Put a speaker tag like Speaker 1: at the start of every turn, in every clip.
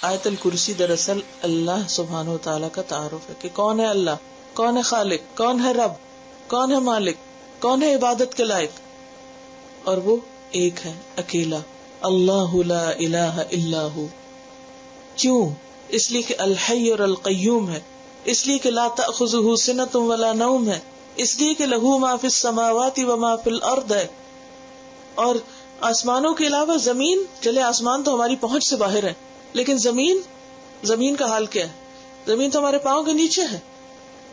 Speaker 1: آیت الکرسی دراصل اللہ سبحانہ و تعالیٰ کا تعارف ہے کہ کون ہے اللہ، کون ہے خالق، کون ہے رب، کون ہے مالک، کون ہے عبادت کے لائق، اور وہ ایک ہے، اکیلا، اللہ لا الہ الا ہو. کیوں؟ اس لیے کہ الحی اور القیوم ہے، اس لیے کہ لا تأخذہ سنۃ ولا نوم ہے، اس لیے کہ لہ ما فی السماوات وما فی الارض ہے. اور آسمانوں کے علاوہ زمین، چلے آسمان تو ہماری پہنچ سے باہر ہے، لیکن زمین کا حال کیا ہے؟ زمین تو ہمارے پاؤں کے نیچے ہے.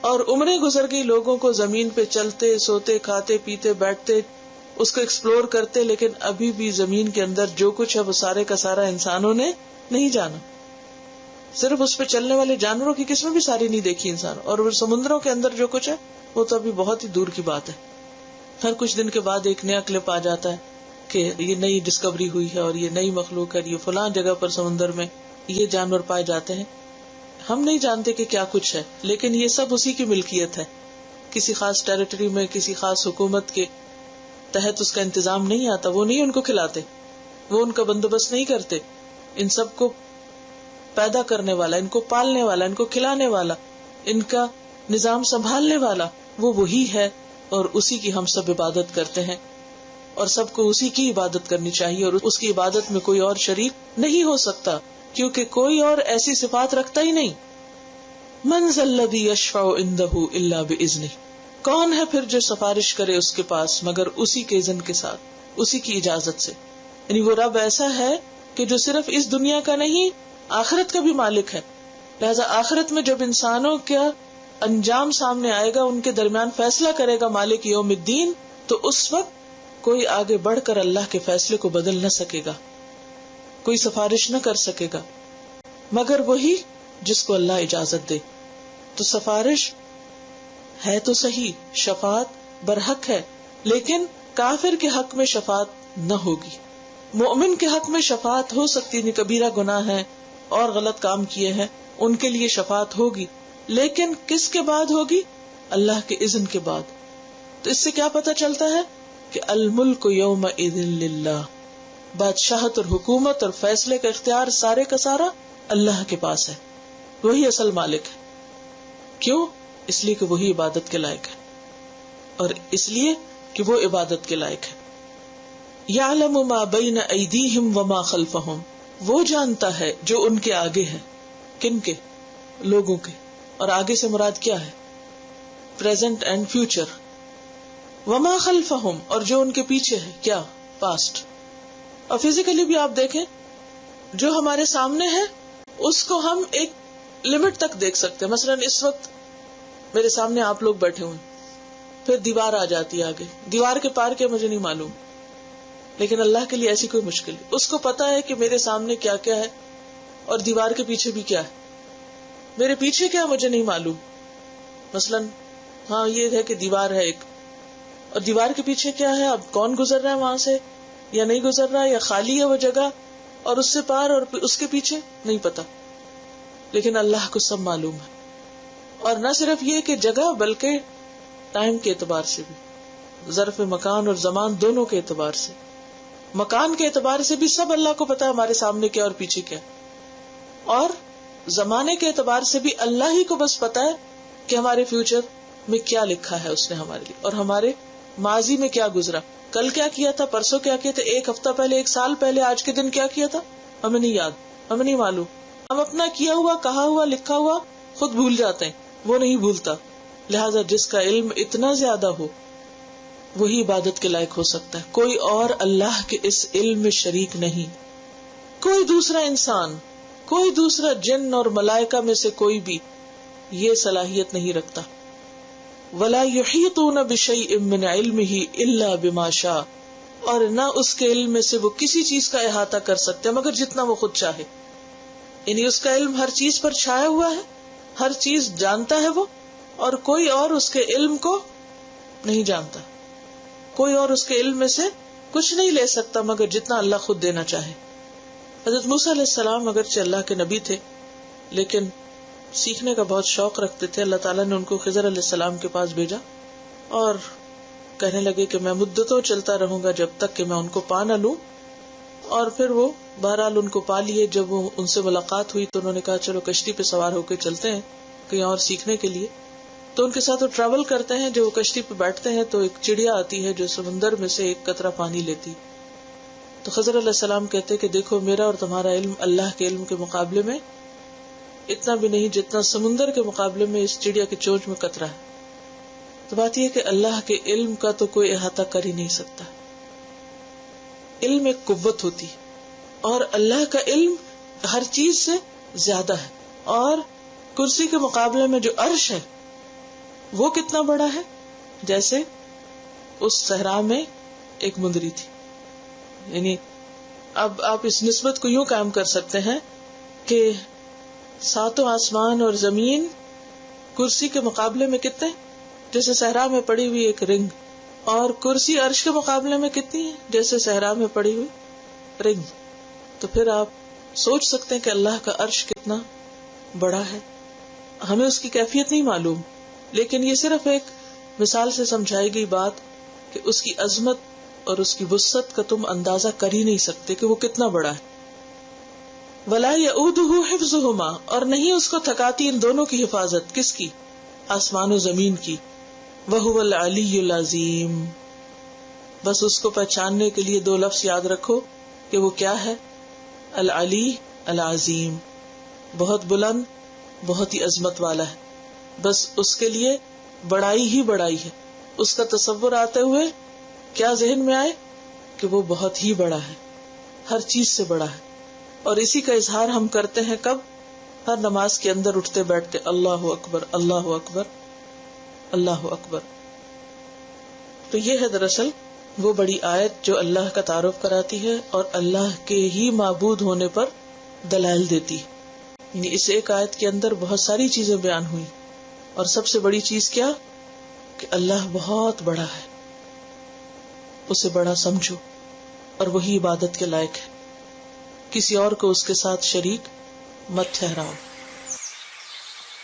Speaker 1: اور عمریں گزر گئی لوگوں کو زمین پہ چلتے، سوتے، کھاتے، پیتے، بیٹھتے، اس کو ایکسپلور کرتے، لیکن ابھی بھی زمین کے اندر جو کچھ ہے وہ سارے کا سارا انسانوں نے نہیں جانا. صرف اس پہ چلنے والے جانوروں کی قسمیں بھی ساری نہیں دیکھی انسان، اور وہ سمندروں کے اندر جو کچھ ہے وہ تو ابھی بہت ہی دور کی بات ہے. ہر کچھ دن کے بعد ایک نیا کلپ آ جاتا ہے کہ یہ نئی ڈسکوری ہوئی ہے اور یہ نئی مخلوق ہے، یہ فلاں جگہ پر سمندر میں یہ جانور پائے جاتے ہیں. ہم نہیں جانتے کہ کیا کچھ ہے، لیکن یہ سب اسی کی ملکیت ہے. کسی خاص ٹیریٹری میں کسی خاص حکومت کے تحت اس کا انتظام نہیں آتا، وہ نہیں ان کو کھلاتے، وہ ان کا بندوبست نہیں کرتے. ان سب کو پیدا کرنے والا، ان کو پالنے والا، ان کو کھلانے والا، ان کا نظام سنبھالنے والا وہ وہی ہے، اور اسی کی ہم سب عبادت کرتے ہیں، اور سب کو اسی کی عبادت کرنی چاہیے، اور اس کی عبادت میں کوئی اور شریک نہیں ہو سکتا، کیونکہ کوئی اور ایسی صفات رکھتا ہی نہیں. من ذا الذی یشفع عندہ الا باذنہ، کون ہے پھر جو سفارش کرے اس کے پاس مگر اسی کے اذن کے ساتھ، اسی کی اجازت سے. یعنی وہ رب ایسا ہے کہ جو صرف اس دنیا کا نہیں، آخرت کا بھی مالک ہے. لہذا آخرت میں جب انسانوں کا انجام سامنے آئے گا، ان کے درمیان فیصلہ کرے گا مالک یوم الدین، تو اس وقت کوئی آگے بڑھ کر اللہ کے فیصلے کو بدل نہ سکے گا، کوئی سفارش نہ کر سکے گا مگر وہی جس کو اللہ اجازت دے. تو سفارش ہے تو صحیح، شفاعت برحق ہے، لیکن کافر کے حق میں شفاعت نہ ہوگی. مومن کے حق میں شفاعت ہو سکتی ہے، کبیرہ گناہ ہے اور غلط کام کیے ہیں، ان کے لیے شفاعت ہوگی، لیکن کس کے بعد ہوگی؟ اللہ کے اذن کے بعد. تو اس سے کیا پتہ چلتا ہے کہ الملک یومئذ للہ، بادشاہت اور حکومت اور فیصلے کا اختیار سارے کا سارا اللہ کے پاس ہے، وہی اصل مالک ہے. کیوں؟ اس لیے کہ وہی عبادت کے لائق ہے، اور اس لیے کہ وہ عبادت کے لائق ہے. یعلم ما بین ایدیہم وما خلفہم، وہ جانتا ہے جو ان کے آگے ہے. کن کے؟ لوگوں کے. اور آگے سے مراد کیا ہے؟ Present and future. وما خلفہم، اور جو ان کے پیچھے ہے، کیا؟ پاسٹ. اور فزیکلی بھی آپ دیکھیں، جو ہمارے سامنے ہے اس کو ہم ایک لمٹ تک دیکھ سکتے ہیں. مثلا اس وقت میرے سامنے آپ لوگ بیٹھے ہوئے، پھر دیوار آ جاتی ہے آگے، دیوار کے پار کیا مجھے نہیں معلوم، لیکن اللہ کے لیے ایسی کوئی مشکل نہیں. اس کو پتا ہے کہ میرے سامنے کیا کیا ہے اور دیوار کے پیچھے بھی کیا ہے. میرے پیچھے کیا مجھے نہیں معلوم، مثلا ہاں یہ ہے کہ دیوار ہے ایک، اور دیوار کے پیچھے کیا ہے، اب کون گزر رہا ہے وہاں سے یا نہیں گزر رہا ہے، یا خالی ہے وہ جگہ، اور اس سے پار اور اس کے پیچھے نہیں پتا. لیکن اللہ کو سب معلوم ہے. اور نہ صرف یہ کہ جگہ، بلکہ ٹائم کے اعتبار سے بھی، ظرف مکان اور زمان دونوں کے اعتبار سے. مکان کے اعتبار سے بھی سب اللہ کو پتا ہے ہمارے سامنے کیا اور پیچھے کیا، اور زمانے کے اعتبار سے بھی اللہ ہی کو بس پتا ہے کہ ہمارے فیوچر میں کیا لکھا ہے اس نے ہمارے لیے، اور ہمارے ماضی میں کیا گزرا، کل کیا کیا تھا، پرسوں کیا کیا تھا، ایک ہفتہ پہلے، ایک سال پہلے، آج کے دن کیا کیا تھا، ہمیں نہیں یاد، ہمیں نہیں معلوم. ہم اپنا کیا ہوا، کہا ہوا، لکھا ہوا خود بھول جاتے ہیں، وہ نہیں بھولتا. لہذا جس کا علم اتنا زیادہ ہو وہی عبادت کے لائق ہو سکتا ہے. کوئی اور اللہ کے اس علم میں شریک نہیں. کوئی دوسرا انسان، کوئی دوسرا جن اور ملائکہ میں سے کوئی بھی یہ صلاحیت نہیں رکھتا. ولا یحیطون بشیء من علمہ الا بما شاء، اور نہ اس کے علم میں سے وہ کسی چیز کا احاطہ کر سکتے مگر جتنا وہ خود چاہے. یعنی اس کا علم ہر چیز پر چھایا ہوا ہے، ہر چیز جانتا ہے وہ، اور کوئی اور اس کے علم کو نہیں جانتا. کوئی اور اس کے علم میں سے کچھ نہیں لے سکتا مگر جتنا اللہ خود دینا چاہے. حضرت موسیٰ علیہ السلام اگرچہ اللہ کے نبی تھے، لیکن سیکھنے کا بہت شوق رکھتے تھے. اللہ تعالیٰ نے ان کو خضر علیہ السلام کے پاس بھیجا اور کہنے لگے کہ میں مدتوں چلتا رہوں گا جب تک کہ میں ان کو پا نہ لوں. اور پھر وہ بہرحال ان کو پا لیے. جب وہ ان سے ملاقات ہوئی تو انہوں نے کہا چلو کشتی پہ سوار ہو کے چلتے ہیں کہیں اور سیکھنے کے لیے. تو ان کے ساتھ وہ ٹریول کرتے ہیں. جب وہ کشتی پہ بیٹھتے ہیں تو ایک چڑیا آتی ہے جو سمندر میں سے ایک قطرہ پانی لیتی. تو خضر علیہ السلام کہتے کہ دیکھو میرا اور تمہارا علم اللہ کے علم کے مقابلے میں اتنا بھی نہیں جتنا سمندر کے مقابلے میں اس چڑیا کی چونچ میں قطرہ ہے. تو بات یہ کہ اللہ کے علم کا تو کوئی احاطہ کر ہی نہیں سکتا. علم ایک قوت ہوتی اور اللہ کا علم ہر چیز سے زیادہ ہے. اور کرسی کے مقابلے میں جو عرش ہے وہ کتنا بڑا ہے. جیسے اس صحرا میں ایک مندری تھی. یعنی اب آپ اس نسبت کو یوں قائم کر سکتے ہیں کہ ساتوں آسمان اور زمین کرسی کے مقابلے میں کتنے، جیسے صحرا میں پڑی ہوئی ایک رنگ. اور کرسی عرش کے مقابلے میں کتنی ہے، جیسے صحرا میں پڑی ہوئی رنگ. تو پھر آپ سوچ سکتے ہیں کہ اللہ کا عرش کتنا بڑا ہے. ہمیں اس کی کیفیت نہیں معلوم، لیکن یہ صرف ایک مثال سے سمجھائی گئی بات کہ اس کی عظمت اور اس کی وسعت کا تم اندازہ کر ہی نہیں سکتے کہ وہ کتنا بڑا ہے. ولا یؤودہ حفظہما، اور نہیں اس کو تھکاتی ان دونوں کی حفاظت. کس کی؟ آسمان و زمین کی. وہو العلی العظیم. بس اس کو پہچاننے کے لیے دو لفظ یاد رکھو کہ وہ کیا ہے. العلی العظیم، بہت بلند، بہت ہی عظمت والا ہے. بس اس کے لیے بڑائی ہی بڑائی ہے. اس کا تصور آتے ہوئے کیا ذہن میں آئے کہ وہ بہت ہی بڑا ہے، ہر چیز سے بڑا ہے. اور اسی کا اظہار ہم کرتے ہیں کب؟ ہر نماز کے اندر اٹھتے بیٹھتے اللہ اکبر اللہ اکبر اللہ اکبر. تو یہ ہے دراصل وہ بڑی آیت جو اللہ کا تعارف کراتی ہے اور اللہ کے ہی معبود ہونے پر دلائل دیتی. یعنی اس ایک آیت کے اندر بہت ساری چیزیں بیان ہوئی، اور سب سے بڑی چیز کیا کہ اللہ بہت بڑا ہے، اسے بڑا سمجھو اور وہی عبادت کے لائق ہے. کسی اور کو اس کے ساتھ شریک مت ٹھہراؤ.